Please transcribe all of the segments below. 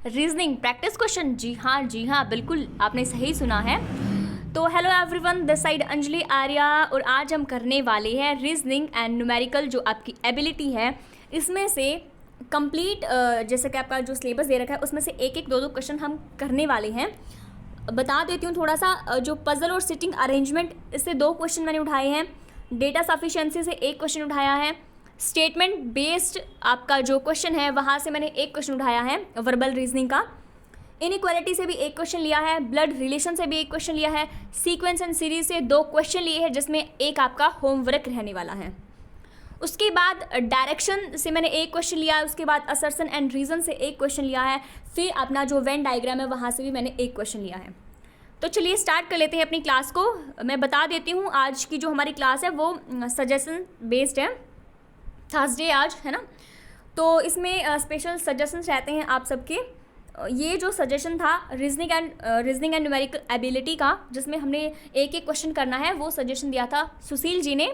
Reasoning practice question. जी हाँ बिल्कुल आपने सही सुना है। तो hello everyone, this side Anjali Arya और आज हम करने वाले हैं रीजनिंग एंड न्यूमेरिकल जो आपकी एबिलिटी है इसमें से कंप्लीट जैसे कि आपका जो सिलेबस दे रखा है उसमें से एक एक दो दो क्वेश्चन हम करने वाले हैं। बता देती हूँ थोड़ा सा, जो पजल और सिटिंग अरेंजमेंट इससे 2 क्वेश्चन मैंने उठाए हैं, डेटा सफिशिएंसी से 1 क्वेश्चन उठाया है, स्टेटमेंट बेस्ड आपका जो क्वेश्चन है वहाँ से मैंने 1 क्वेश्चन उठाया है वर्बल रीजनिंग का, इनइक्वालिटी से भी 1 क्वेश्चन लिया है, ब्लड रिलेशन से भी 1 क्वेश्चन लिया है, सीक्वेंस एंड सीरीज से 2 क्वेश्चन लिए हैं जिसमें एक आपका होमवर्क रहने वाला है। उसके बाद डायरेक्शन से मैंने 1 क्वेश्चन लिया है, उसके बाद असर्शन एंड रीजन से 1 क्वेश्चन लिया है, फिर अपना जो वेन डायग्राम है वहाँ से भी मैंने 1 क्वेश्चन लिया है। तो चलिए स्टार्ट कर लेते हैं अपनी क्लास को। मैं बता देती हूँ आज की जो हमारी क्लास है वो सजेशन बेस्ड है, थर्सडे आज है ना, तो इसमें स्पेशल सजेशंस रहते हैं आप सबके। ये जो सजेशन था रीजनिंग एंड न्यूमेरिकल एबिलिटी का, जिसमें हमने एक एक क्वेश्चन करना है, वो सजेशन दिया था सुशील जी ने,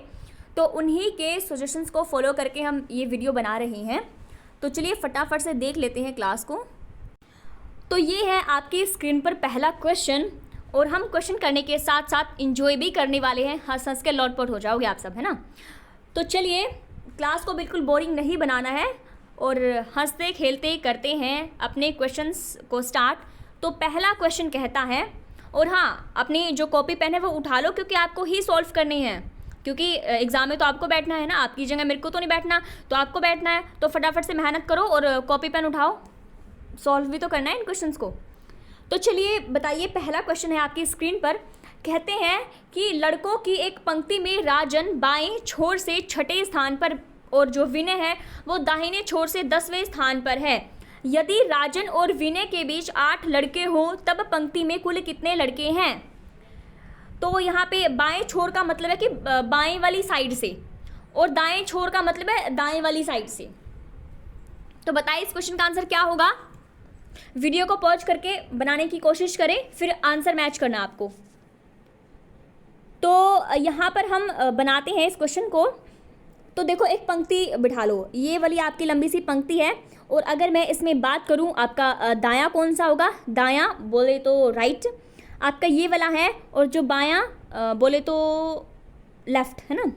तो उन्हीं के सजेशंस को फॉलो करके हम ये वीडियो बना रहे हैं। तो चलिए फटाफट से देख लेते हैं क्लास को। तो ये है आपकी स्क्रीन पर पहला क्वेश्चन और हम क्वेश्चन करने के साथ साथ इंजॉय भी करने वाले हैं, हंस हंस के लौटपट हो जाओगे आप सब, है ना। तो चलिए क्लास को बिल्कुल बोरिंग नहीं बनाना है और हंसते खेलते करते हैं अपने क्वेश्चंस को स्टार्ट। तो पहला क्वेश्चन कहता है, और हाँ अपनी जो कॉपी पेन है वो उठा लो क्योंकि आपको ही सॉल्व करनी है, क्योंकि एग्ज़ाम में तो आपको बैठना है ना, आपकी जगह मेरे को तो नहीं बैठना, तो आपको बैठना है। तो फटाफट से मेहनत करो और कॉपी पेन उठाओ, सॉल्व भी तो करना है इन क्वेश्चंस को। तो चलिए बताइए, पहला क्वेश्चन है आपकी स्क्रीन पर। कहते हैं कि लड़कों की एक पंक्ति में राजन बाएं छोर से 6ठे स्थान पर और जो विनय है वो दाहिने छोर से 10वें स्थान पर है। यदि राजन और विनय के बीच 8 लड़के हों तब पंक्ति में कुल कितने लड़के हैं। तो यहाँ पे बाएं छोर का मतलब है कि बाएं वाली साइड से, और दाएं छोर का मतलब है दाएं वाली साइड से। तो बताइए इस क्वेश्चन का आंसर क्या होगा। वीडियो को पॉज करके बनाने की कोशिश करें, फिर आंसर मैच करना आपको। तो यहाँ पर हम बनाते हैं इस क्वेश्चन को। तो देखो एक पंक्ति बिठा लो, ये वाली आपकी लंबी सी पंक्ति है, और अगर मैं इसमें बात करूँ आपका दायां कौन सा होगा, दायां बोले तो राइट आपका ये वाला है, और जो बायां बोले तो लेफ्ट है ना,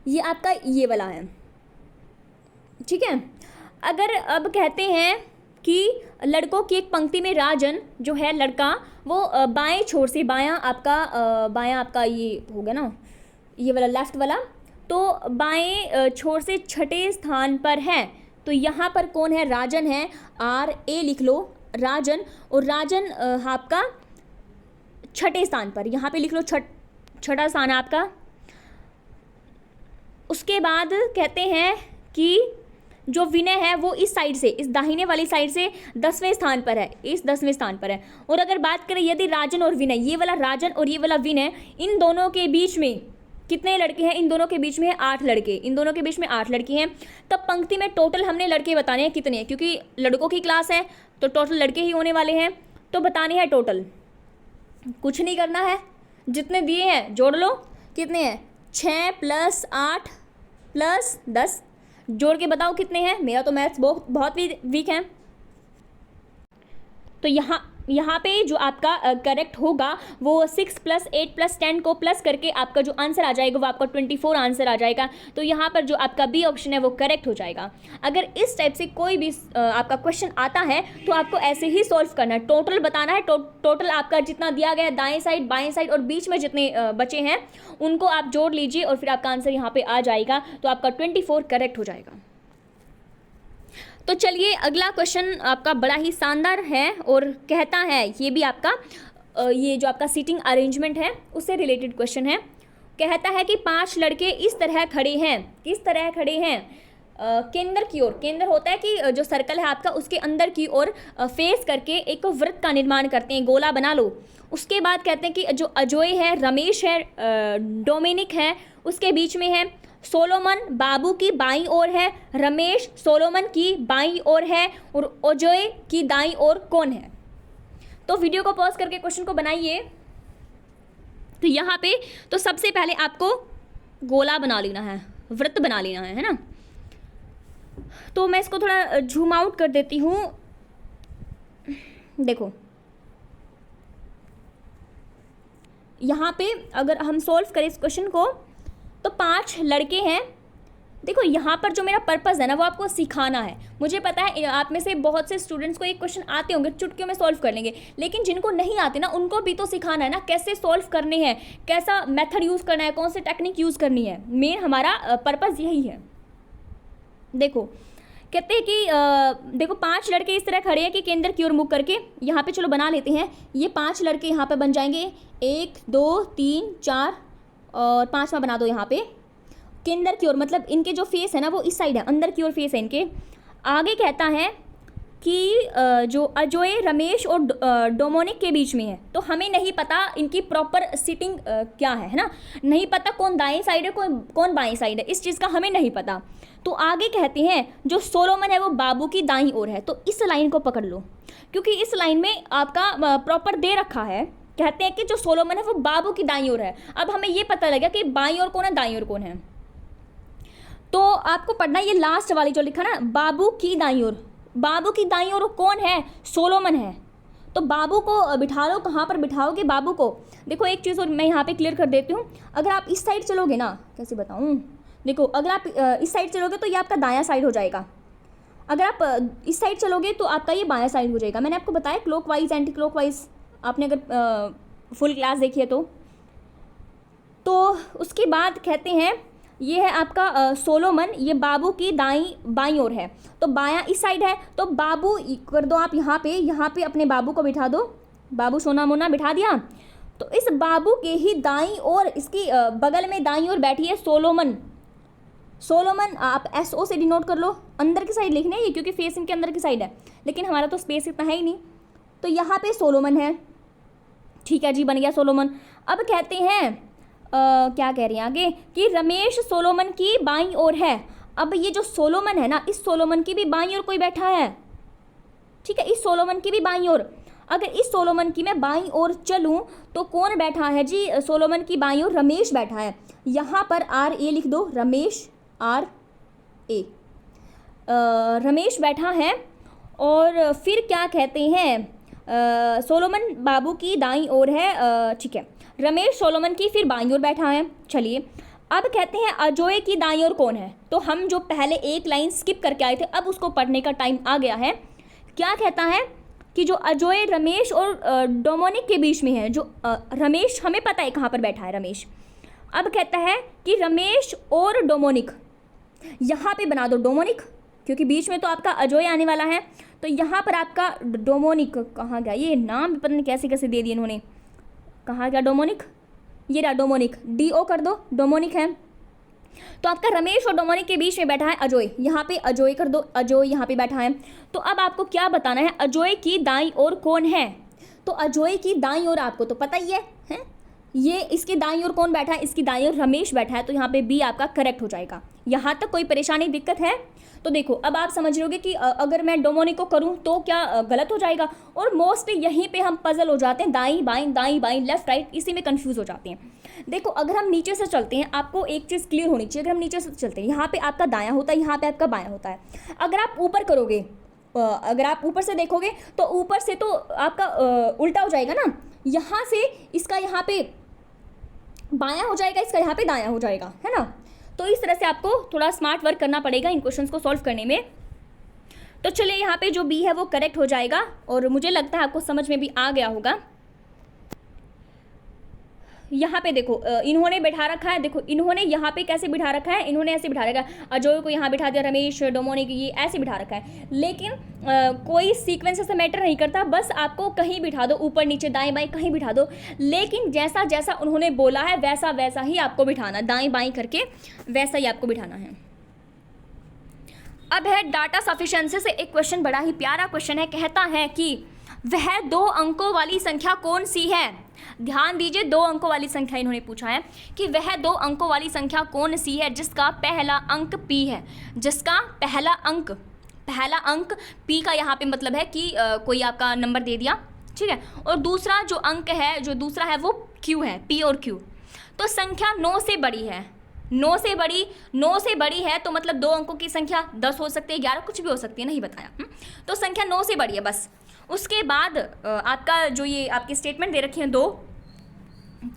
ये आपका ये वाला है, ठीक है। अगर अब कहते हैं कि लड़कों की एक पंक्ति में राजन जो है लड़का वो बाएं छोर से, बायां आपका ये हो गया ना, ये वाला लेफ्ट वाला, तो बाएं छोर से 6ठे स्थान पर है। तो यहाँ पर कौन है, राजन है, RA लिख लो राजन, और राजन आपका 6ठे स्थान पर, यहाँ पे लिख लो 6ठा स्थान है आपका। उसके बाद कहते हैं कि जो विनय है वो इस साइड से, इस दाहिने वाली साइड से 10वें स्थान पर है, इस 10वें स्थान पर है। और अगर बात करें यदि राजन और विनय, ये वाला राजन और ये वाला विनय, इन दोनों के बीच में कितने लड़के हैं, इन दोनों के बीच में है 8 लड़के, इन दोनों के बीच में 8 लड़के हैं। तब पंक्ति में टोटल हमने लड़के बताने हैं कितने हैं, क्योंकि लड़कों की क्लास है तो टोटल लड़के ही होने वाले हैं, तो बताने हैं टोटल। कुछ नहीं करना है, जितने दिए हैं जोड़ लो, कितने हैं 6 + 8 + 10, जोड़ के बताओ कितने हैं। मेरा तो मैथ्स बहुत वीक है। तो यहाँ पे जो आपका करेक्ट होगा वो 6 + 8 + 10 को प्लस करके आपका जो आंसर आ जाएगा वो आपका 24 आंसर आ जाएगा। तो यहाँ पर जो आपका बी ऑप्शन है वो करेक्ट हो जाएगा। अगर इस टाइप से कोई भी आपका क्वेश्चन आता है तो आपको ऐसे ही सॉल्व करना है, टोटल बताना है, टोटल आपका जितना दिया गया है दाएं साइड बाएं साइड और बीच में जितने बचे हैं उनको आप जोड़ लीजिए और फिर आपका आंसर यहाँ पर आ जाएगा, तो आपका 24 करेक्ट हो जाएगा। तो चलिए अगला क्वेश्चन आपका बड़ा ही शानदार है और कहता है, ये भी आपका ये जो आपका सीटिंग अरेंजमेंट है उससे रिलेटेड क्वेश्चन है। कहता है कि 5 लड़के इस तरह खड़े हैं, किस तरह खड़े हैं, केंद्र की ओर, केंद्र होता है कि जो सर्कल है आपका उसके अंदर की ओर फेस करके एक वृत्त का निर्माण करते हैं, गोला बना लो। उसके बाद कहते हैं कि जो अजोय है, रमेश है, डोमिनिक है, उसके बीच में है, सोलोमन बाबू की बाईं ओर है, रमेश सोलोमन की बाईं ओर है, और अजोय की दाईं ओर कौन है। तो वीडियो को पॉज करके क्वेश्चन को बनाइए। तो यहाँ पे तो सबसे पहले आपको गोला बना लेना है, वृत्त बना लेना है ना। तो मैं इसको थोड़ा जूम आउट कर देती हूँ देखो यहाँ पे अगर हम सॉल्व करें इस क्वेश्चन को तो 5 लड़के हैं। देखो यहाँ पर जो मेरा पर्पज़ है ना वो आपको सिखाना है। मुझे पता है आप में से बहुत से स्टूडेंट्स को ये क्वेश्चन आते होंगे, चुटकियों में सॉल्व कर लेंगे, लेकिन जिनको नहीं आते ना उनको भी तो सिखाना है ना कैसे सॉल्व करने हैं, कैसा मेथड यूज़ करना है, कौन सी टेक्निक यूज़ करनी है। मेन हमारा पर्पज़ यही है। देखो कहते हैं कि देखो 5 लड़के इस तरह खड़े हैं कि केंद्र की ओर मुख करके। यहाँ पे चलो बना लेते हैं। ये 5 लड़के यहाँ पे बन जाएंगे, 1 2 3 4 और 5वां बना दो यहाँ पे केंद्र की ओर, मतलब इनके जो फेस है ना वो इस साइड है, अंदर की ओर फेस है इनके। आगे कहता है कि जो अजय, रमेश और डोमोनिक के बीच में है, तो हमें नहीं पता इनकी प्रॉपर सिटिंग क्या है ना, नहीं पता कौन दाएं साइड है कौन बाएं साइड है, इस चीज़ का हमें नहीं पता। तो आगे कहते हैं जो सोलोमन है वो बाबू की दाईं ओर है। तो इस लाइन को पकड़ लो, क्योंकि इस लाइन में आपका प्रॉपर दे रखा है। कहते हैं कि जो सोलोमन है वो बाबू की दाईं ओर है। अब हमें ये पता लगा कि बाईं ओर कौन है, दाईं ओर कौन है। तो आपको पढ़ना ये लास्ट वाली जो लिखा ना, बाबू की दाईं ओर। बाबू की दाईं ओर कौन है, सोलोमन है। तो बाबू को बिठा लो, कहाँ पर बिठाओगे बाबू को। देखो एक चीज़ और मैं यहाँ पे क्लियर कर देती हूँ। अगर आप इस साइड चलोगे ना, कैसे बताऊँ, देखो अगर आप इस साइड चलोगे तो ये आपका दायां साइड हो जाएगा। अगर आप इस साइड चलोगे तो आपका ये बायां साइड हो जाएगा। मैंने आपको बताया क्लॉकवाइज एंटी क्लॉकवाइज, आपने अगर फुल क्लास देखी है तो उसके बाद कहते हैं ये है आपका सोलोमन, ये बाबू की बाईं ओर है। तो बायां इस साइड है, तो बाबू कर दो आप यहाँ पे अपने बाबू को बिठा दो। बाबू सोना मोना बिठा दिया। तो इस बाबू के ही दाईं ओर, इसकी बगल में दाईं ओर बैठी है सोलोमन। सोलोमन आप SO से डिनोट कर लो, अंदर की साइड लिखने है ये, क्योंकि फेस इनके अंदर की साइड है, लेकिन हमारा तो स्पेस इतना है ही नहीं। तो यहाँ पे सोलोमन है, ठीक है जी, बन गया सोलोमन। अब कहते हैं क्या कह रहे हैं आगे कि रमेश सोलोमन की बाईं ओर है। अब ये जो सोलोमन है ना, इस सोलोमन की भी बाईं ओर कोई बैठा है, ठीक है, इस सोलोमन की भी बाईं ओर। अगर इस सोलोमन की मैं बाईं ओर चलूँ तो कौन बैठा है जी, सोलोमन की बाईं ओर रमेश बैठा है। यहाँ पर RA लिख दो, रमेश RA, रमेश बैठा है। और फिर क्या कहते हैं, सोलोमन बाबू की दाईं ओर है, ठीक है, रमेश सोलोमन की फिर बाईं ओर बैठा है। चलिए अब कहते हैं अजय की दाईं ओर कौन है। तो हम जो पहले एक लाइन स्किप करके आए थे, अब उसको पढ़ने का टाइम आ गया है। क्या कहता है कि जो अजय, रमेश और डोमोनिक के बीच में है, जो रमेश हमें पता है कहाँ पर बैठा है रमेश। अब कहता है कि रमेश और डोमोनिक, यहाँ पे बना दो डोमोनिक, क्योंकि बीच में तो आपका अजय आने वाला है। तो यहाँ पर आपका डोमोनिक कहाँ गया, ये नाम भी पता नहीं कैसे कैसे दे दिए इन्होंने, कहाँ गया डोमोनिक, ये रहा डोमोनिक, DO कर दो, डोमोनिक है। तो आपका रमेश और डोमोनिक के बीच में बैठा है अजय, यहाँ पे अजय कर दो, अजय यहाँ पे बैठा है। तो अब आपको क्या बताना है, अजय की दाईं ओर कौन है। तो अजय की दाईं ओर आपको तो पता ही है ये इसकी दाईं ओर कौन बैठा है, इसकी दाईं ओर रमेश बैठा है। तो यहाँ पे B आपका करेक्ट हो जाएगा। यहाँ तक कोई परेशानी दिक्कत है? तो देखो अब आप समझ रहोगे कि अगर मैं डोमोनिक को करूँ तो क्या गलत हो जाएगा। और मोस्टली यहीं पे हम पजल हो जाते हैं, दाईं बाईं लेफ्ट राइट, इसी में कंफ्यूज हो जाते हैं। देखो अगर हम नीचे से चलते हैं, आपको एक चीज़ क्लियर होनी चाहिए। अगर हम नीचे से चलते हैं, यहाँ पे आपका दायां होता है, यहाँ पे आपका बायां होता है। अगर आप ऊपर करोगे, अगर आप ऊपर से देखोगे तो ऊपर से तो आपका उल्टा हो जाएगा ना, यहाँ से इसका यहाँ पे बायां हो जाएगा, इसका यहाँ पे दायां हो जाएगा, है ना। तो इस तरह से आपको थोड़ा स्मार्ट वर्क करना पड़ेगा इन क्वेश्चंस को सॉल्व करने में। तो चलिए यहाँ पे जो B है वो करेक्ट हो जाएगा, और मुझे लगता है आपको समझ में भी आ गया होगा। यहाँ पे देखो इन्होंने बैठा रखा है, देखो इन्होंने यहाँ पे कैसे बिठा रखा है, इन्होंने ऐसे बिठा रखा है, अजय को यहाँ बिठा दिया, रमेश डोमोनिक ये ऐसे बिठा रखा है। लेकिन कोई सीक्वेंस ऐसा मैटर नहीं करता, बस आपको कहीं बिठा दो, ऊपर नीचे दाएं बाएं कहीं बिठा दो, लेकिन जैसा जैसा उन्होंने बोला है वैसा वैसा ही आपको बिठाना, दाएं बाएं करके वैसा ही आपको बिठाना है। अब है डाटा सफिशिएंसी से एक क्वेश्चन, बड़ा ही प्यारा क्वेश्चन है। कहता है कि वह 2 अंकों वाली संख्या कौन सी है। ध्यान दीजिए, 2 अंकों वाली संख्या इन्होंने पूछा है कि वह 2 अंकों वाली संख्या कौन सी है जिसका पहला अंक P है, जिसका पहला अंक P का यहाँ पे मतलब है कि कोई आपका नंबर दे दिया, ठीक है, और दूसरा जो अंक है, जो दूसरा है वो Q है, P और Q। तो संख्या 9 से बड़ी है, 9 से बड़ी है, तो मतलब 2 अंकों की संख्या 10 हो सकती है, 11 कुछ भी हो सकती है, नहीं बताया। तो संख्या 9 से बड़ी है बस। उसके बाद आपका जो ये आपकी स्टेटमेंट दे रखी है 2,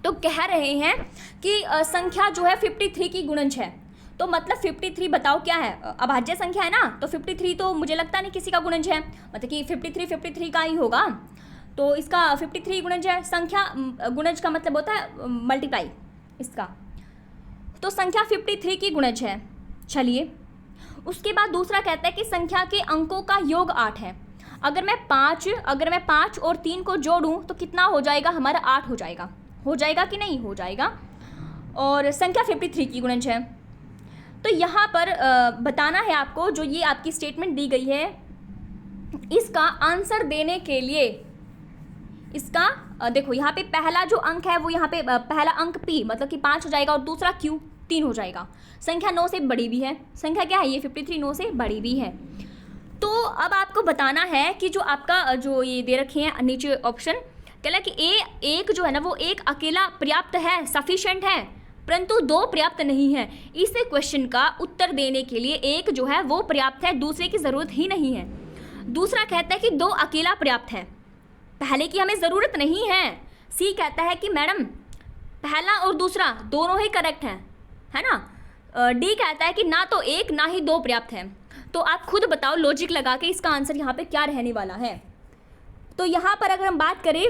तो कह रहे हैं कि संख्या जो है 53 की गुणज है। तो मतलब 53 बताओ क्या है, अभाज्य संख्या है ना, तो 53 तो मुझे लगता नहीं किसी का गुणज है, मतलब कि 53 का ही होगा। तो इसका 53 गुणज है। संख्या गुणज का मतलब होता है मल्टीप्लाई इसका, तो संख्या 53 की गुणज है। चलिए, उसके बाद दूसरा कहता है कि संख्या के अंकों का योग 8 है। अगर मैं 5 और 3 को जोड़ूं तो कितना हो जाएगा, हमारा 8 हो जाएगा। हो जाएगा कि नहीं हो जाएगा। और संख्या 53 की गुणज है। तो यहाँ पर बताना है आपको, जो ये आपकी स्टेटमेंट दी गई है, इसका आंसर देने के लिए इसका देखो यहाँ पे पहला जो अंक है वो यहाँ पे पहला अंक p मतलब कि 5 हो जाएगा और दूसरा q 3 हो जाएगा। संख्या 9 से बड़ी भी है। संख्या क्या है ये 53 9 से बड़ी भी है। तो अब आपको बताना है कि जो आपका जो ये दे रखे हैं नीचे ऑप्शन, कहला कि एक जो है ना वो एक अकेला पर्याप्त है, सफिशिएंट है, परंतु 2 पर्याप्त नहीं है। इस क्वेश्चन का उत्तर देने के लिए एक जो है वो पर्याप्त है, दूसरे की ज़रूरत ही नहीं है। दूसरा कहता है कि 2 अकेला पर्याप्त है, पहले की हमें ज़रूरत नहीं है। सी कहता है कि मैडम पहला और दूसरा दोनों ही करेक्ट हैं, है ना। डी कहता है कि ना तो 1 ना ही 2 पर्याप्त है। तो आप खुद बताओ लॉजिक लगा के इसका आंसर यहाँ पे क्या रहने वाला है। तो यहाँ पर अगर हम बात करें,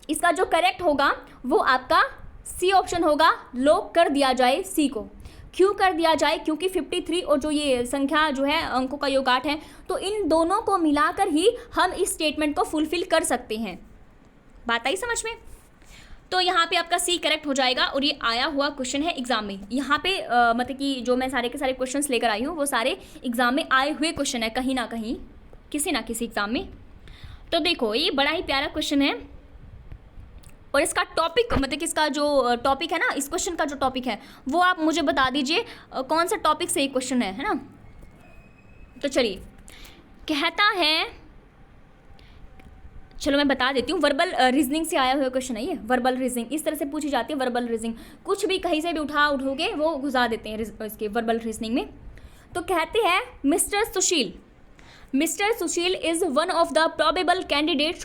इसका जो करेक्ट होगा वो आपका सी ऑप्शन होगा। लॉक कर दिया जाए सी को। क्यों कर दिया जाए, क्योंकि 53 और जो ये संख्या जो है अंकों का योग 8 है, तो इन दोनों को मिलाकर ही हम इस स्टेटमेंट को फुलफिल कर सकते हैं। बात आई समझ में। तो यहाँ पे आपका सी करेक्ट हो जाएगा। और ये आया हुआ क्वेश्चन है एग्जाम में। यहाँ पे मतलब कि जो मैं सारे के सारे क्वेश्चंस लेकर आई हूँ वो सारे एग्जाम में आए हुए क्वेश्चन है, कहीं ना कहीं किसी ना किसी एग्जाम में। तो देखो ये बड़ा ही प्यारा क्वेश्चन है और इसका टॉपिक मतलब कि इसका जो टॉपिक है ना, इस क्वेश्चन का जो टॉपिक है वो आप मुझे बता दीजिए कौन सा टॉपिक से ये क्वेश्चन है ना। तो चलिए, कहता है, चलो मैं बता देती हूँ, वर्बल रीजनिंग से आया हुआ क्वेश्चन है ये। वर्बल रीजनिंग इस तरह से पूछी जाती है। वर्बल रीजनिंग कुछ भी कहीं से भी उठोगे वो घुसा देते हैं इसके वर्बल रीजनिंग में। तो कहते हैं mister Sushil is one of the probable candidate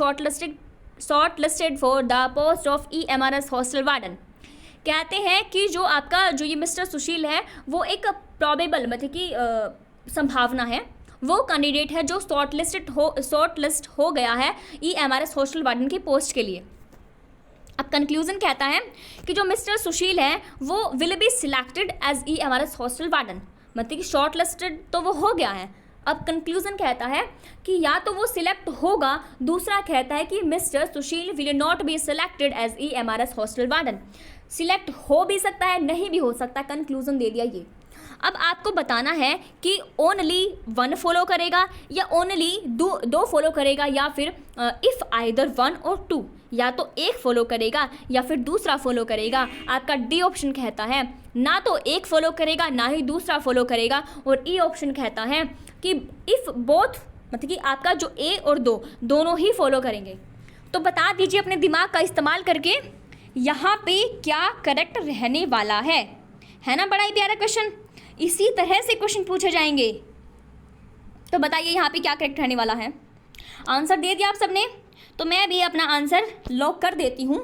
shortlisted for the post of EMRS hostel warden. कहते हैं कि जो आपका जो ये मिस्टर सुशील है वो एक प्रोबेबल मतलब कि संभावना है, वो कैंडिडेट है जो शॉर्टलिस्ट हो गया है EMRS हॉस्टल वार्डन की पोस्ट के लिए। अब कंक्लूजन कहता है कि जो मिस्टर सुशील है वो will be selected as EMRS hostel warden, मतलब कि शॉर्टलिस्टेड तो वो हो गया है। अब कंक्लूजन कहता है कि या तो वो सिलेक्ट होगा, दूसरा कहता है कि mister Sushil will not be selected as EMRS hostel warden. Select हो भी सकता है, नहीं भी हो सकता, कंक्लूजन दे दिया ये। अब आपको बताना है कि ओनली 1 फॉलो करेगा या ओनली 2 फॉलो करेगा, या फिर इफ़ आइदर 1 और 2, या तो एक फॉलो करेगा या फिर दूसरा फॉलो करेगा। आपका डी ऑप्शन कहता है ना तो एक फॉलो करेगा ना ही दूसरा फॉलो करेगा। और ई ऑप्शन कहता है कि इफ़ बोथ मतलब कि आपका जो ए और 2 दोनों ही फॉलो करेंगे। तो बता दीजिए अपने दिमाग का इस्तेमाल करके यहाँ पे क्या करेक्ट रहने वाला है ना। बड़ा ही प्यारा क्वेश्चन, इसी तरह से क्वेश्चन पूछे जाएंगे। तो बताइए यहाँ पे क्या करेक्ट रहने वाला है। आंसर दे दिया आप सबने, तो मैं भी अपना आंसर लॉक कर देती हूँ।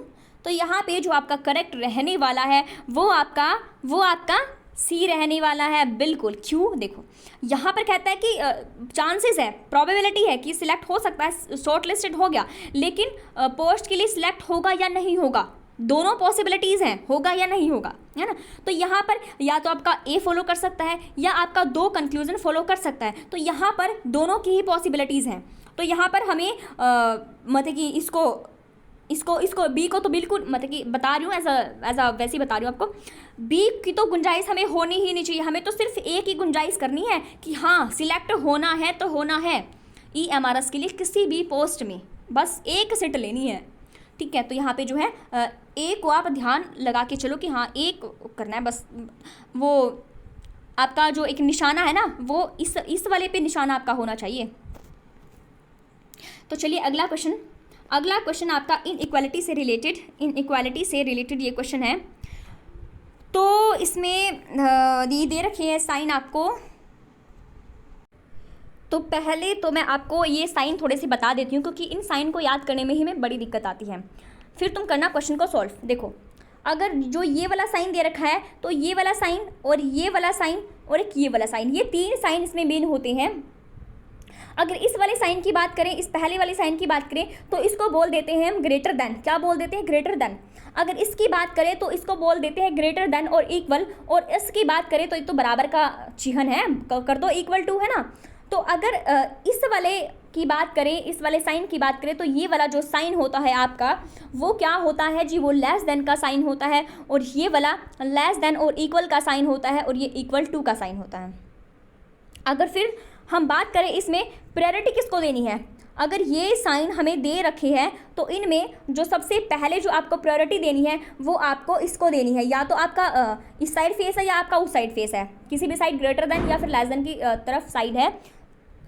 तो यहाँ पे जो आपका करेक्ट रहने वाला है वो आपका सी रहने वाला है, बिल्कुल। क्यों, देखो यहाँ पर कहता है कि चांसेस है, प्रोबेबिलिटी है कि सिलेक्ट हो सकता है, शॉर्ट लिस्टेड हो गया, लेकिन पोस्ट के लिए सिलेक्ट होगा या नहीं होगा, दोनों पॉसिबिलिटीज़ हैं, होगा या नहीं होगा, है ना। तो यहाँ पर या तो आपका ए फॉलो कर सकता है या आपका 2 कंक्लूजन फॉलो कर सकता है। तो यहाँ पर दोनों की ही पॉसिबिलिटीज़ हैं। तो यहाँ पर हमें मतलब कि इसको बी को तो बिल्कुल मतलब कि बता रही हूँ एज अ वैसे ही बता रही हूँ आपको, बी की तो गुंजाइश हमें होनी ही नहीं चाहिए। हमें तो सिर्फ ए की गुंजाइश करनी है कि हाँ सिलेक्ट होना है तो होना है EMRS के लिए किसी भी पोस्ट में, बस एक सीट लेनी है, ठीक है। तो यहाँ पे जो है ए को आप ध्यान लगा के चलो कि हाँ एक करना है, बस वो आपका जो एक निशाना है ना वो इस वाले पे निशाना आपका होना चाहिए। तो चलिए अगला क्वेश्चन आपका इनइक्वालिटी से रिलेटेड ये क्वेश्चन है। तो इसमें ये दे रखे हैं साइन आपको, तो पहले तो मैं आपको ये साइन थोड़े से बता देती हूँ, क्योंकि इन साइन को याद करने में ही हमें बड़ी दिक्कत आती है। फिर तुम करना क्वेश्चन को सॉल्व। देखो, अगर जो ये वाला साइन दे रखा है, तो ये वाला साइन और ये वाला साइन और एक ये वाला साइन, ये 3 साइन इसमें मेन होते हैं। अगर इस वाले साइन की बात करें, इस पहले वाले साइन की बात करें, तो इसको बोल देते हैं हम ग्रेटर देन। क्या बोल देते हैं? Greater than. अगर इसकी बात करें तो इसको बोल देते हैं ग्रेटर देन और इक्वल, और इसकी बात करें तो ये तो बराबर का चिन्ह है, कर दो इक्वल टू, है ना। तो अगर इस वाले की बात करें, इस वाले साइन की बात करें, तो ये वाला जो साइन होता है आपका, वो क्या होता है जी? वो लेस देन का साइन होता है, और ये वाला लेस देन और इक्वल का साइन होता है, और ये इक्वल टू का साइन होता है। अगर फिर हम बात करें इसमें प्रायोरिटी किसको देनी है, अगर ये साइन हमें दे रखे हैं, तो इनमें जो सबसे पहले जो आपको प्रायोरिटी देनी है वो आपको इसको देनी है। या तो आपका इस साइड फेस है या आपका उस साइड फेस है, किसी भी साइड ग्रेटर देन या फिर लेस देन की तरफ साइड है,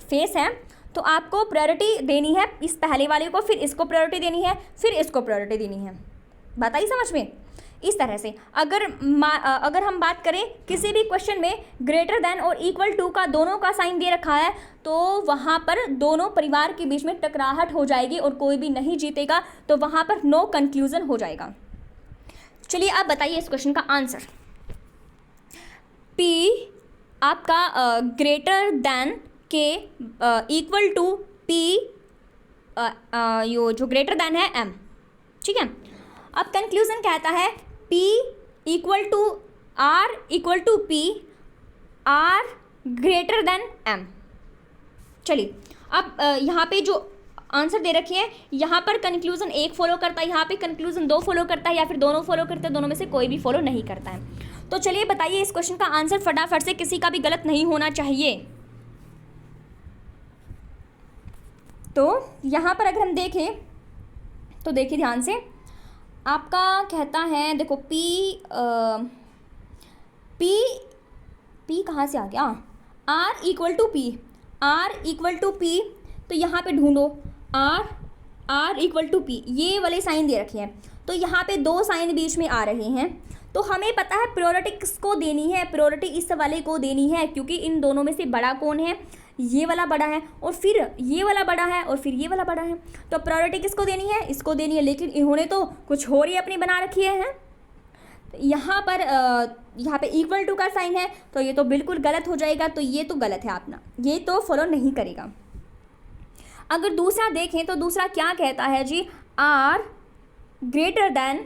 फेस है, तो आपको प्रायोरिटी देनी है इस पहले वाले को, फिर इसको प्रायोरिटी देनी है, फिर इसको प्रायोरिटी देनी है। बात आई समझ में? इस तरह से अगर हम बात करें किसी भी क्वेश्चन में ग्रेटर देन और इक्वल टू का दोनों का साइन दे रखा है, तो वहाँ पर दोनों परिवार के बीच में टकराहट हो जाएगी और कोई भी नहीं जीतेगा, तो वहाँ पर नो कंक्लूजन हो जाएगा। चलिए आप बताइए इस क्वेश्चन का आंसर। पी आपका ग्रेटर देन के इक्वल टू पी, यो जो ग्रेटर देन है एम, ठीक है। अब कंक्लूजन कहता है P equal to R equal to P, R greater than M। चलिए अब यहाँ पे जो आंसर दे रखे हैं, यहाँ पर कंक्लूजन 1 फॉलो करता है, यहाँ पे कंक्लूजन 2 फॉलो करता है, या फिर दोनों फॉलो करते हैं, दोनों में से कोई भी फॉलो नहीं करता है। तो चलिए बताइए इस क्वेश्चन का आंसर फटाफट से, किसी का भी गलत नहीं होना चाहिए। तो यहाँ पर अगर हम देखें तो देखिए ध्यान से, आपका कहता है, देखो पी कहाँ से आ गया? R equal to P, R equal to P, तो यहाँ पे ढूंढो R इक्वल टू पी, ये वाले साइन दे रखे हैं, तो यहाँ पे 2 साइन बीच में आ रहे हैं, तो हमें पता है प्रायोरिटी किसको देनी है, प्रायोरिटी इस वाले को देनी है, क्योंकि इन दोनों में से बड़ा कौन है? ये वाला बड़ा है, और फिर ये वाला बड़ा है, और फिर ये वाला बड़ा है, तो प्रायोरिटी किसको देनी है? इसको देनी है। लेकिन इन्होंने तो कुछ और ही अपनी बना रखी है। यहाँ पर यहाँ पे इक्वल टू का साइन है, तो ये तो बिल्कुल गलत हो जाएगा, तो ये तो गलत है अपना, ये तो फॉलो नहीं करेगा। अगर दूसरा देखें तो दूसरा क्या कहता है जी? R ग्रेटर देन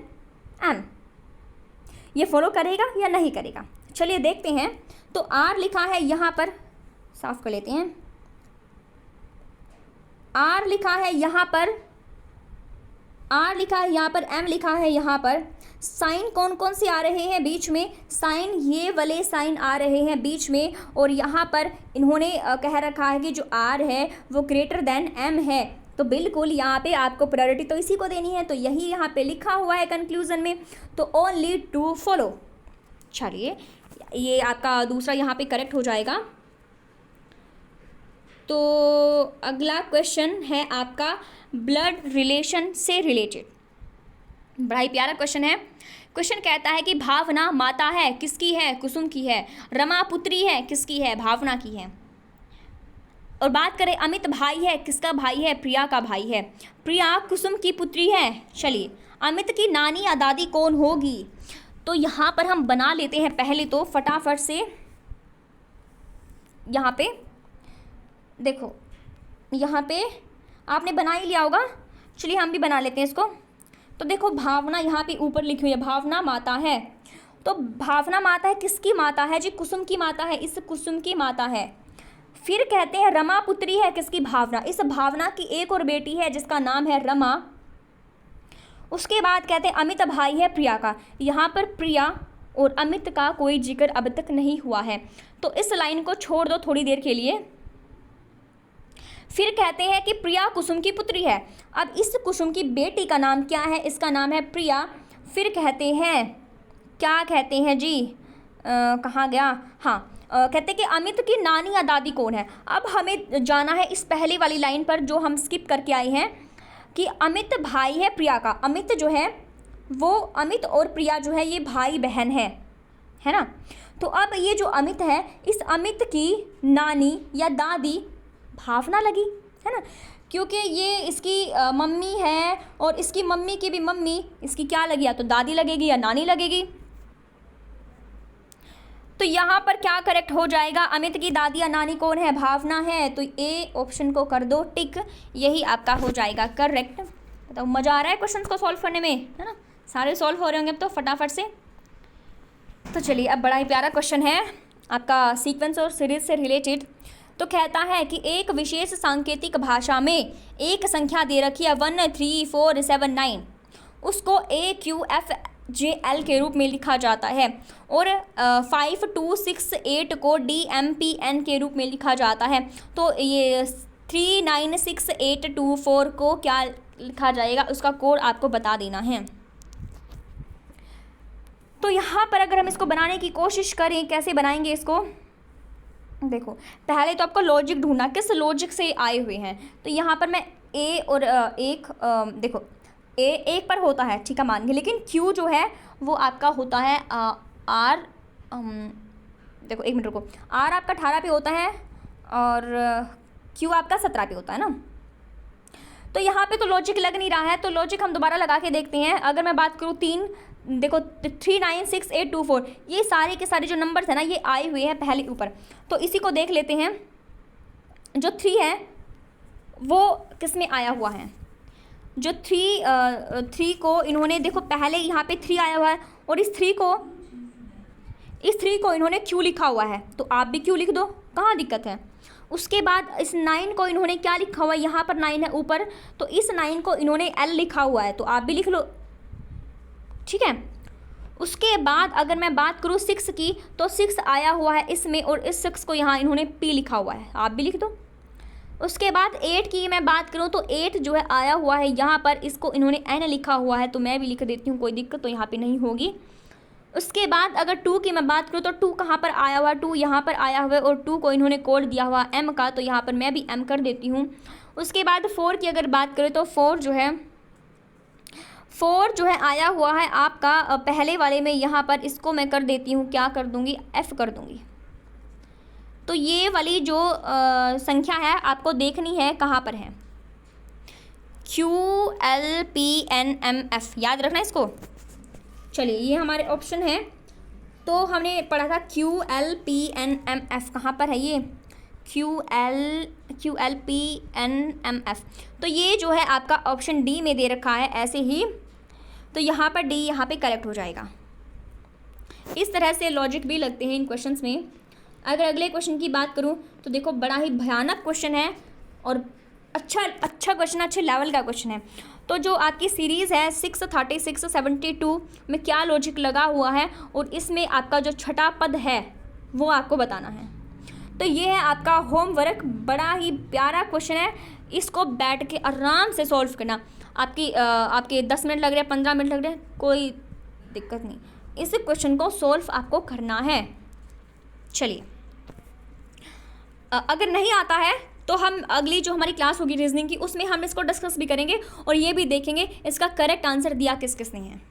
M, ये फॉलो करेगा या नहीं करेगा? चलिए देखते हैं। तो R लिखा है यहाँ पर, साफ कर लेते हैं, R लिखा है यहाँ पर, R लिखा है यहाँ पर, M लिखा है यहाँ पर। साइन कौन कौन से आ रहे हैं बीच में? साइन ये वाले साइन आ रहे हैं बीच में, और यहाँ पर इन्होंने कह रखा है कि जो R है वो ग्रेटर देन M है, तो बिल्कुल यहाँ पे आपको प्रायोरिटी तो इसी को देनी है, तो यही यहाँ पे लिखा हुआ है कंक्लूजन में, तो ओनली टू फॉलो। चलिए ये आपका दूसरा यहाँ पे करेक्ट हो जाएगा। तो अगला क्वेश्चन है आपका ब्लड रिलेशन से रिलेटेड, बड़ा ही प्यारा क्वेश्चन है। क्वेश्चन कहता है कि भावना माता है, किसकी है? कुसुम की है। रमा पुत्री है, किसकी है? भावना की है। और बात करें अमित भाई है, किसका भाई है? प्रिया का भाई है। प्रिया कुसुम की पुत्री है। चलिए अमित की नानी या दादी कौन होगी? तो यहाँ पर हम बना लेते हैं पहले तो फटाफट से। यहाँ पे देखो, यहाँ पे आपने बना ही लिया होगा, चलिए हम भी बना लेते हैं इसको। तो देखो भावना यहाँ पे ऊपर लिखी हुई है, भावना माता है, तो भावना माता है, किसकी माता है जी? कुसुम की माता है, इस कुसुम की माता है। फिर कहते हैं रमा पुत्री है, किसकी? भावना, इस भावना की एक और बेटी है जिसका नाम है रमा। उसके बाद कहते हैं अमित भाई है प्रिया का, यहाँ पर प्रिया और अमित का कोई जिक्र अब तक नहीं हुआ है, तो इस लाइन को छोड़ दो थोड़ी देर के लिए। फिर कहते हैं कि प्रिया कुसुम की पुत्री है। अब इस कुसुम की बेटी का नाम क्या है? इसका नाम है प्रिया। फिर कहते हैं, क्या कहते हैं जी, कहाँ गया? हाँ, कहते हैं कि अमित की नानी या दादी कौन है। अब हमें जाना है इस पहली वाली लाइन पर जो हम स्किप करके आए हैं, कि अमित भाई है प्रिया का। अमित जो है वो, अमित और प्रिया जो है ये भाई बहन है ना। तो अब ये जो अमित है, इस अमित की नानी या दादी भावना लगी, है ना, क्योंकि ये इसकी मम्मी है और इसकी मम्मी की भी मम्मी इसकी क्या लगी, या तो दादी लगेगी या नानी लगेगी। तो यहाँ पर क्या करेक्ट हो जाएगा, अमित की दादी या नानी कौन है, भावना है, तो ए ऑप्शन को कर दो टिक, यही आपका हो जाएगा करेक्ट। बताओ मज़ा आ रहा है क्वेश्चन को सॉल्व करने में, है ना, सारे सॉल्व हो रहे होंगे अब तो फटाफट से। तो चलिए अब बड़ा ही प्यारा क्वेश्चन है आपका सीक्वेंस और सीरीज से रिलेटेड। तो कहता है कि एक विशेष सांकेतिक भाषा में एक संख्या दे रखी है 1 3 4 7 9, उसको AQFJL के रूप में लिखा जाता है, और 5 2 6 8 को DMPN के रूप में लिखा जाता है। तो ये 3 9 6 8 2 4 को क्या लिखा जाएगा, उसका कोड आपको बता देना है। तो यहाँ पर अगर हम इसको बनाने की कोशिश करें, कैसे बनाएंगे इसको, देखो पहले तो आपको लॉजिक ढूंढना, किस लॉजिक से आए हुए हैं। तो यहाँ पर मैं ए और देखो ए एक पर होता है, ठीक है, मान के, लेकिन क्यू जो है वो आपका होता है आर, देखो एक मिनट रुको, आर आपका 18 पे होता है और क्यू आपका 17 पे होता है ना। तो यहाँ पे तो लॉजिक लग नहीं रहा है, तो लॉजिक हम दोबारा लगा के देखते हैं। अगर मैं बात करूँ 3, देखो 3 9 6 8 2 4, ये सारे के सारे जो नंबर्स हैं ना ये आए हुए हैं पहले ऊपर, तो इसी को देख लेते हैं। जो 3 है वो किस में आया हुआ है, जो 3 को इन्होंने, देखो पहले यहाँ पे 3 आया हुआ है और इस 3 को इन्होंने क्यू लिखा हुआ है, तो आप भी क्यू लिख दो, कहाँ दिक्कत है। उसके बाद इस 9 को इन्होंने क्या लिखा हुआ है, यहाँ पर 9 है ऊपर, तो इस 9 को इन्होंने L लिखा हुआ है, तो आप भी लिख लो, ठीक है। उसके बाद अगर मैं बात करूँ 6 की, तो 6 आया हुआ है इसमें और इस 6 को यहाँ इन्होंने P लिखा हुआ है, आप भी लिख दो। उसके बाद 8 की मैं बात करूँ तो 8 जो है आया हुआ है यहाँ पर, इसको इन्होंने N लिखा हुआ है, तो मैं भी लिख देती हूँ, कोई दिक्कत तो यहाँ पे नहीं होगी। उसके बाद अगर 2 की मैं बात करूँ तो 2 कहाँ पर आया हुआ है, 2 यहाँ पर आया हुआ है और 2 को इन्होंने कोड दिया हुआ M का, तो यहाँ पर मैं भी M कर देती हूँ। उसके बाद 4 की अगर बात करें तो 4 जो है आया हुआ है आपका पहले वाले में, यहाँ पर इसको मैं कर देती हूँ, क्या कर दूँगी, F कर दूँगी। तो ये वाली जो संख्या है आपको देखनी है कहाँ पर है, QLPNMF, याद रखना इसको। चलिए ये हमारे ऑप्शन है, तो हमने पढ़ा था QLPNMF, कहाँ पर है ये, QLPNMF, तो ये जो है आपका ऑप्शन डी में दे रखा है ऐसे ही, तो यहाँ पर डी यहाँ पे करेक्ट हो जाएगा। इस तरह से लॉजिक भी लगते हैं इन क्वेश्चंस में। अगर अगले क्वेश्चन की बात करूँ तो देखो बड़ा ही भयानक क्वेश्चन है और अच्छा क्वेश्चन, अच्छे लेवल का क्वेश्चन है। तो जो आपकी सीरीज़ है 636 72 में क्या लॉजिक लगा हुआ है और इसमें आपका जो छठा पद है वो आपको बताना है। तो ये है आपका होमवर्क, बड़ा ही प्यारा क्वेश्चन है, इसको बैठ के आराम से सॉल्व करना। आपके 10 मिनट लग रहे हैं, 15 मिनट लग रहे हैं, कोई दिक्कत नहीं, इस क्वेश्चन को सॉल्व आपको करना है। चलिए अगर नहीं आता है तो हम अगली जो हमारी क्लास होगी रीजनिंग की, उसमें हम इसको डिस्कस भी करेंगे और ये भी देखेंगे इसका करेक्ट आंसर दिया किस किसने है।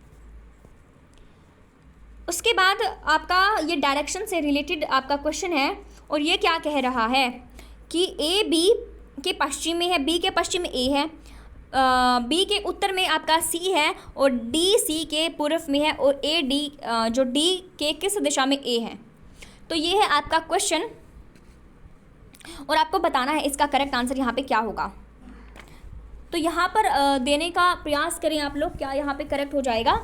उसके बाद आपका ये डायरेक्शन से रिलेटेड आपका क्वेश्चन है और ये क्या कह रहा है कि ए बी के पश्चिम में है, बी के पश्चिम में ए है, बी के उत्तर में आपका सी है और डी सी के पूर्व में है और ए डी जो डी के किस दिशा में ए है। तो ये है आपका क्वेश्चन और आपको बताना है इसका करेक्ट आंसर यहाँ पे क्या होगा। तो यहाँ पर देने का प्रयास करें आप लोग, क्या यहाँ पे करेक्ट हो जाएगा।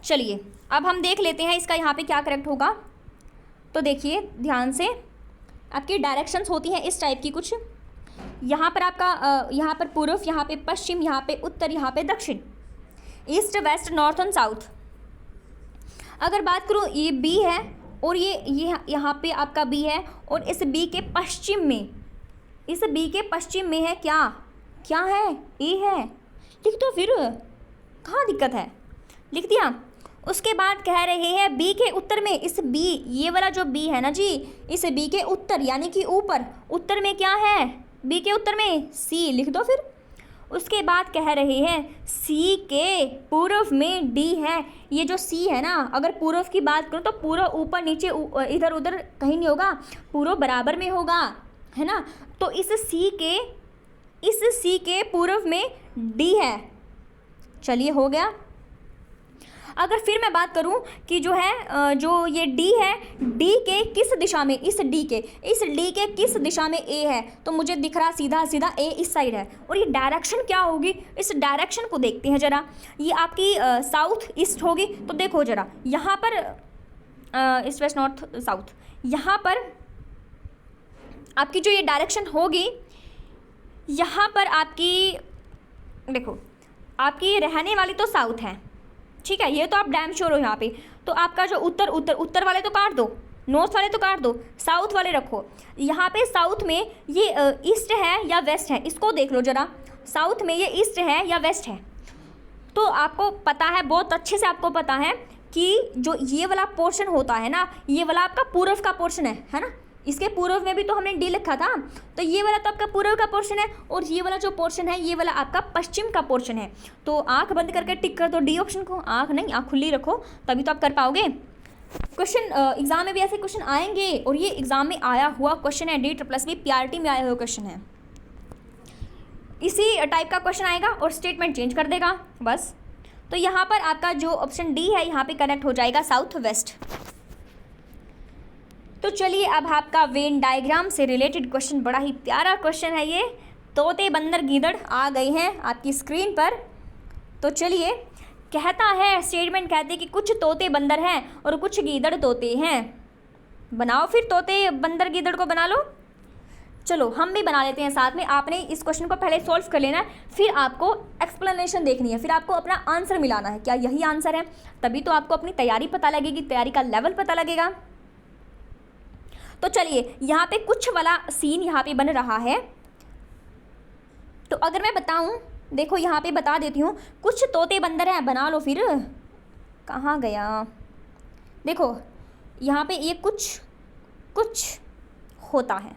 चलिए अब हम देख लेते हैं इसका यहाँ पे क्या करेक्ट होगा। तो देखिए ध्यान से, आपकी डायरेक्शंस होती हैं इस टाइप की कुछ, यहाँ पर आपका यहाँ पर पूर्व, यहाँ पे पश्चिम, यहाँ पे उत्तर, यहाँ पे दक्षिण, east west north and south. अगर बात करूँ ये बी है और ये यहाँ पे आपका बी है और इस बी के पश्चिम में, इस बी के पश्चिम में है क्या है, ए है, लिख दो फिर, कहाँ दिक्कत है, लिख दिया। उसके बाद कह रहे हैं बी के उत्तर में, इस बी, ये वाला जो बी है ना जी, इस बी के उत्तर यानी कि ऊपर, उत्तर में क्या है, बी के उत्तर में सी, लिख दो फिर। उसके बाद कह रहे हैं सी के पूर्व में डी है। ये जो सी है ना, अगर पूर्व की बात करूँ तो पूर्व ऊपर नीचे इधर उधर कहीं नहीं होगा, पूर्व बराबर में होगा, है ना। तो इस सी के पूर्व में डी है। चलिए हो गया। अगर फिर मैं बात करूं कि जो है जो ये D है, D के किस दिशा में, इस D के किस दिशा में A है, तो मुझे दिख रहा सीधा सीधा A इस साइड है। और ये डायरेक्शन क्या होगी, इस डायरेक्शन को देखते हैं ज़रा। ये आपकी साउथ ईस्ट होगी। तो देखो ज़रा यहाँ पर ईस्ट वेस्ट नॉर्थ साउथ, यहाँ पर आपकी जो ये डायरेक्शन होगी, यहाँ पर आपकी देखो आपकी रहने वाली तो साउथ है, ठीक है, ये तो आप डैम श्योर हो यहाँ पे। तो आपका जो उत्तर वाले तो काट दो, नॉर्थ वाले तो काट दो, साउथ वाले रखो। यहाँ पे साउथ में ये ईस्ट है या वेस्ट है, इसको देख लो ज़रा। साउथ में ये ईस्ट है या वेस्ट है। तो आपको पता है, बहुत अच्छे से आपको पता है कि जो ये वाला पोर्शन होता है ना, ये वाला आपका पूर्व का पोर्शन है ना। इसके पूर्व में भी तो हमने डी लिखा था, तो ये वाला तो आपका पूर्व का पोर्शन है, और ये वाला जो पोर्शन है ये वाला आपका पश्चिम का पोर्शन है। तो आंख बंद करके टिक कर दो डी ऑप्शन को। आंख नहीं, आंख खुली रखो, तभी तो आप कर पाओगे। क्वेश्चन एग्जाम में भी ऐसे क्वेश्चन आएंगे, और ये एग्जाम में आया हुआ क्वेश्चन है, DSSB PRT में आया हुआ क्वेश्चन है। इसी टाइप का क्वेश्चन आएगा और स्टेटमेंट चेंज कर देगा बस। तो यहाँ पर आपका जो ऑप्शन डी है यहाँ पे करेक्ट हो जाएगा, साउथ वेस्ट। तो चलिए अब आपका वेन डायग्राम से रिलेटेड क्वेश्चन, बड़ा ही प्यारा क्वेश्चन है ये। तोते बंदर गीदड़ आ गए हैं आपकी स्क्रीन पर। तो चलिए, कहता है स्टेटमेंट कहते हैं कि कुछ तोते बंदर हैं और कुछ गीदड़ तोते हैं। बनाओ फिर, तोते बंदर गीदड़ को बना लो। चलो हम भी बना लेते हैं साथ में। आपने इस क्वेश्चन को पहले सॉल्व कर लेना है, फिर आपको एक्सप्लेनेशन देखनी है, फिर आपको अपना आंसर मिलाना है, क्या यही आंसर है, तभी तो आपको अपनी तैयारी पता लगेगी, तैयारी का लेवल पता लगेगा। तो चलिए, यहाँ पे कुछ वाला सीन यहाँ पे बन रहा है। तो अगर मैं बताऊँ, देखो यहाँ पे बता देती हूँ, कुछ तोते बंदर हैं, बना लो फिर। कहाँ गया, देखो यहाँ पे ये कुछ होता है,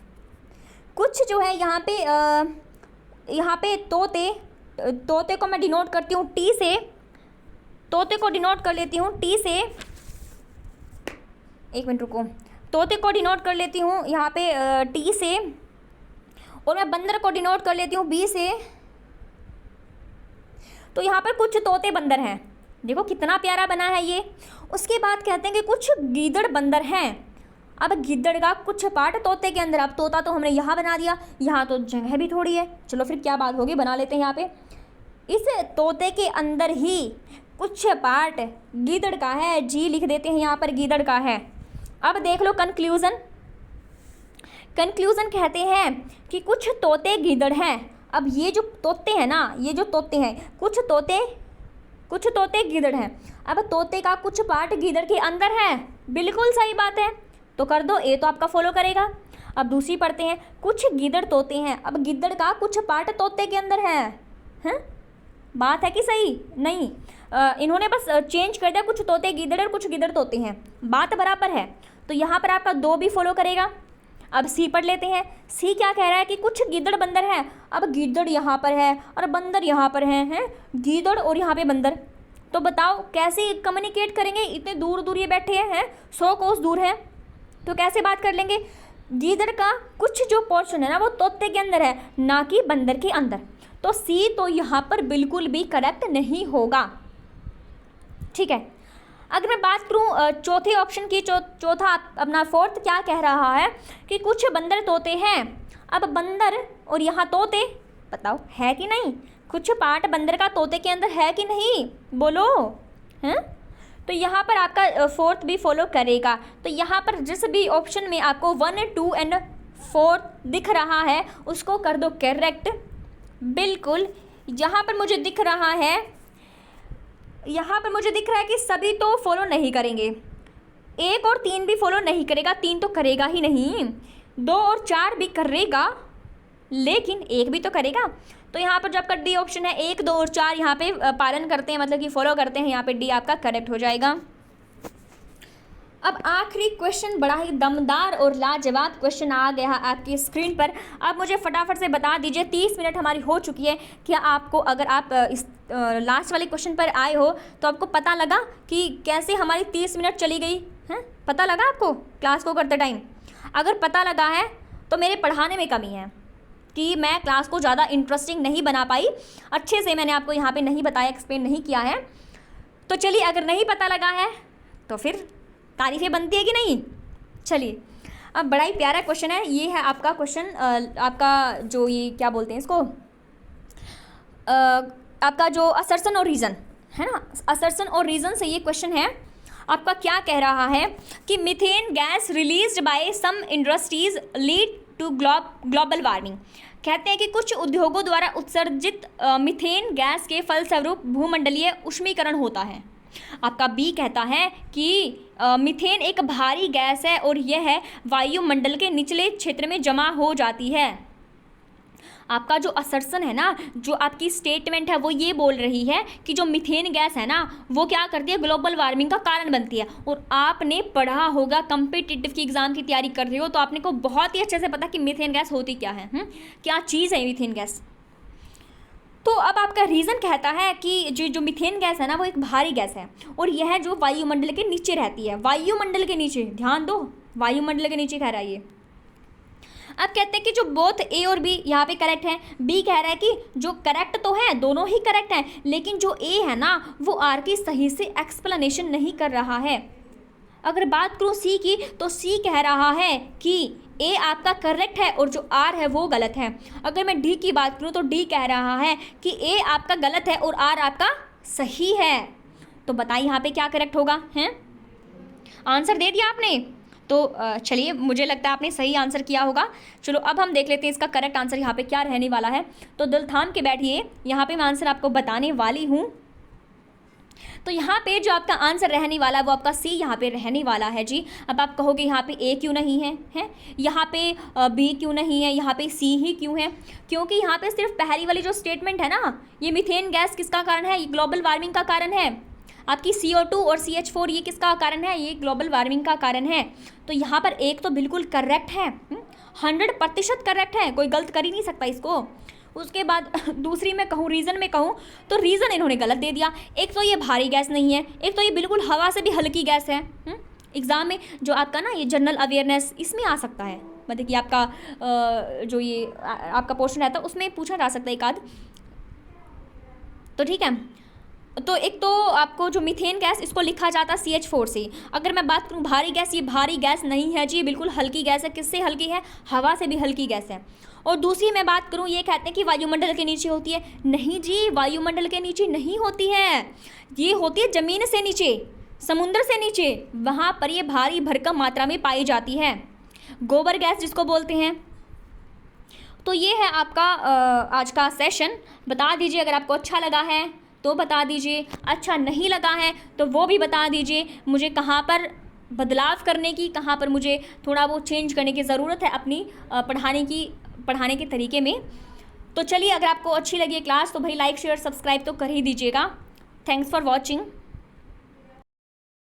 कुछ जो है यहाँ पे तोते को मैं डिनोट करती हूँ टी से, तोते को डिनोट कर लेती हूँ टी से, एक मिनट रुको, तोते को डिनोट कर लेती हूँ यहाँ पे टी से, और मैं बंदर को डिनोट कर लेती हूँ बी से। तो यहाँ पर कुछ तोते बंदर हैं, देखो कितना प्यारा बना है ये। उसके बाद कहते हैं कि कुछ गीदड़ बंदर हैं। अब गिद्दड़ का कुछ पार्ट तोते के अंदर, अब तोता तो हमने यहाँ बना दिया, यहाँ तो जगह भी थोड़ी है, चलो फिर क्या बात होगी, बना लेते हैं यहाँ पे। इस तोते के अंदर ही कुछ पार्ट गीदड़ का है, जी लिख देते हैं यहाँ पर, गीदड़ का है। अब देख लो कंक्लूज़न कहते हैं कि कुछ तोते गीदड़ हैं। अब ये जो तोते हैं ना, ये जो तोते हैं, कुछ तोते गीदड़ हैं। अब तोते का कुछ पार्ट गीदड़ के अंदर है, बिल्कुल सही बात है, तो कर दो, ए तो आपका फॉलो करेगा। अब दूसरी पढ़ते हैं, कुछ गीदड़ तोते हैं। अब गिद्दड़ का कुछ पार्ट तोते के अंदर है, हैं? बात है कि सही नहीं? इन्होंने बस चेंज कर दिया, कुछ तोते गीदड़ और कुछ गिद्दड़ तोते हैं, बात बराबर है। तो यहाँ पर आपका दो भी फॉलो करेगा। अब सी पढ़ लेते हैं। सी क्या कह रहा है कि कुछ गिद्दड़ बंदर है। अब गिद्दड़ यहाँ पर है और बंदर यहाँ पर हैं, गीदड़ और यहाँ पे बंदर। तो बताओ कैसे कम्युनिकेट करेंगे, इतने दूर दूर ये बैठे हैं, 100 कोस दूर है, तो कैसे बात कर लेंगे? गीदड़ का कुछ जो पोर्शन है ना वो तोते के अंदर है, ना कि बंदर के अंदर। तो सी तो यहाँ पर बिल्कुल भी करेक्ट नहीं होगा, ठीक है। अगर मैं बात करूँ चौथे ऑप्शन की, चौथा अपना फोर्थ क्या कह रहा है कि कुछ बंदर तोते हैं। अब बंदर और यहाँ तोते, बताओ है कि नहीं? कुछ पार्ट बंदर का तोते के अंदर है कि नहीं, बोलो हैं? तो यहाँ पर आपका फोर्थ भी फॉलो करेगा। तो यहाँ पर जिस भी ऑप्शन में आपको 1, 2 एंड 4 दिख रहा है उसको कर दो करेक्ट, बिल्कुल। यहाँ पर मुझे दिख रहा है, कि सभी तो फॉलो नहीं करेंगे, 1 और 3 भी फॉलो नहीं करेगा, 3 तो करेगा ही नहीं, 2 और 4 भी करेगा लेकिन 1 भी तो करेगा। तो यहाँ पर जो आपका डी ऑप्शन है, 1, 2 और 4 यहाँ पे पालन करते हैं, मतलब कि फॉलो करते हैं, यहाँ पे डी आपका करेक्ट हो जाएगा। अब आखिरी क्वेश्चन, बड़ा ही दमदार और लाजवाब क्वेश्चन आ गया आपकी स्क्रीन पर। आप मुझे फटाफट से बता दीजिए, 30 मिनट हमारी हो चुकी है, क्या आपको, अगर आप इस लास्ट वाले क्वेश्चन पर आए हो तो आपको पता लगा कि कैसे हमारी 30 मिनट चली गई है? पता लगा आपको क्लास को करते टाइम? अगर पता लगा है तो मेरे पढ़ाने में कमी है कि मैं क्लास को ज़्यादा इंटरेस्टिंग नहीं बना पाई, अच्छे से मैंने आपको यहाँ पे नहीं बताया, एक्सप्लेन नहीं किया है। तो चलिए, अगर नहीं पता लगा है तो फिर तारीफ़ें बनती है कि नहीं? चलिए, अब बड़ा ही प्यारा क्वेश्चन है, ये है आपका क्वेश्चन, आपका जो ये क्या बोलते हैं इसको, आपका जो असर्शन और रीज़न है ना, असर्शन और रीज़न से ये क्वेश्चन है आपका। क्या कह रहा है कि methane gas released by some industries lead to global warming. कहते हैं कि कुछ उद्योगों द्वारा उत्सर्जित मीथेन गैस के फलस्वरूप भूमंडलीय उष्मीकरण होता है। आपका बी कहता है कि मीथेन एक भारी गैस है और यह वायुमंडल के निचले क्षेत्र में जमा हो जाती है। आपका जो असर्शन है ना, जो आपकी स्टेटमेंट है, वो ये बोल रही है कि जो मीथेन गैस है ना, वो क्या करती है, ग्लोबल वार्मिंग का कारण बनती है। और आपने पढ़ा होगा, कम्पिटिटिव की एग्जाम की तैयारी कर रहे हो तो आपने को बहुत ही अच्छे से पता कि मीथेन गैस होती क्या है, क्या चीज़ है मीथेन गैस। तो अब आपका रीज़न कहता है कि जो मीथेन गैस है ना, वो एक भारी गैस है और यह जो वायुमंडल के नीचे रहती है, वायुमंडल के नीचे, ध्यान दो, वायुमंडल के नीचे कह रहा है ये। अब कहते हैं कि जो बोथ ए और बी यहाँ पे करेक्ट है। बी कह रहा है कि जो करेक्ट तो है, दोनों ही करेक्ट हैं, लेकिन जो ए है ना, वो आर की सही से एक्सप्लेनेशन नहीं कर रहा है। अगर बात करूँ सी की, तो सी कह रहा है कि ए आपका करेक्ट है और जो आर है वो गलत है। अगर मैं डी की बात करूँ तो डी कह रहा है कि ए आपका गलत है और आर आपका सही है। तो बताइए यहाँ पे क्या करेक्ट होगा, हैं? आंसर दे दिया आपने? तो चलिए, मुझे लगता है आपने सही आंसर किया होगा। चलो अब हम देख लेते हैं इसका करेक्ट आंसर यहाँ पे क्या रहने वाला है। तो दिल थाम के बैठिए, यहाँ पे मैं आंसर आपको बताने वाली हूँ। तो यहाँ पे जो आपका आंसर रहने वाला है वो आपका सी यहाँ पे रहने वाला है जी। अब आप कहोगे यहाँ पे ए क्यों नहीं है, हैं? यहाँ पे बी क्यों नहीं है, यहाँ पे सी ही क्यों है? क्योंकि यहाँ पे सिर्फ पहली वाली जो स्टेटमेंट है ना, ये मीथेन गैस किसका कारण है, ये ग्लोबल वार्मिंग का कारण है। आपकी CO2 और CH4 ये किसका कारण है, ये ग्लोबल वार्मिंग का कारण है। तो यहाँ पर एक तो बिल्कुल करेक्ट है, 100% करेक्ट है, कोई गलत कर ही नहीं सकता इसको। उसके बाद दूसरी में कहूँ, रीज़न में कहूँ तो रीज़न इन्होंने गलत दे दिया। एक तो ये भारी गैस नहीं है, एक तो ये बिल्कुल हवा से भी हल्की गैस है। एग्ज़ाम में जो आपका ना ये जनरल अवेयरनेस इसमें आ सकता है, मतलब कि आपका जो ये आपका पोर्शन रहता है उसमें पूछा जा सकता है एक आध। तो ठीक है, तो एक तो आपको जो मीथेन गैस इसको लिखा जाता है CH4 से। अगर मैं बात करूँ भारी गैस, ये भारी गैस नहीं है जी, बिल्कुल हल्की गैस है। किससे हल्की है, हवा से भी हल्की गैस है। और दूसरी मैं बात करूँ, ये कहते हैं कि वायुमंडल के नीचे होती है। नहीं जी, वायुमंडल के नीचे नहीं होती है, ये होती है ज़मीन से नीचे, समुद्र से नीचे, वहाँ पर ये भारी भरकम मात्रा में पाई जाती है, गोबर गैस जिसको बोलते हैं। तो ये है आपका आज का सेशन। बता दीजिए अगर आपको अच्छा लगा है तो बता दीजिए, अच्छा नहीं लगा है तो वो भी बता दीजिए, मुझे कहाँ पर बदलाव करने की, कहाँ पर मुझे थोड़ा वो चेंज करने की ज़रूरत है अपनी पढ़ाने के तरीके में। तो चलिए, अगर आपको अच्छी लगी क्लास तो भाई लाइक शेयर सब्सक्राइब तो कर ही दीजिएगा। Thanks for watching.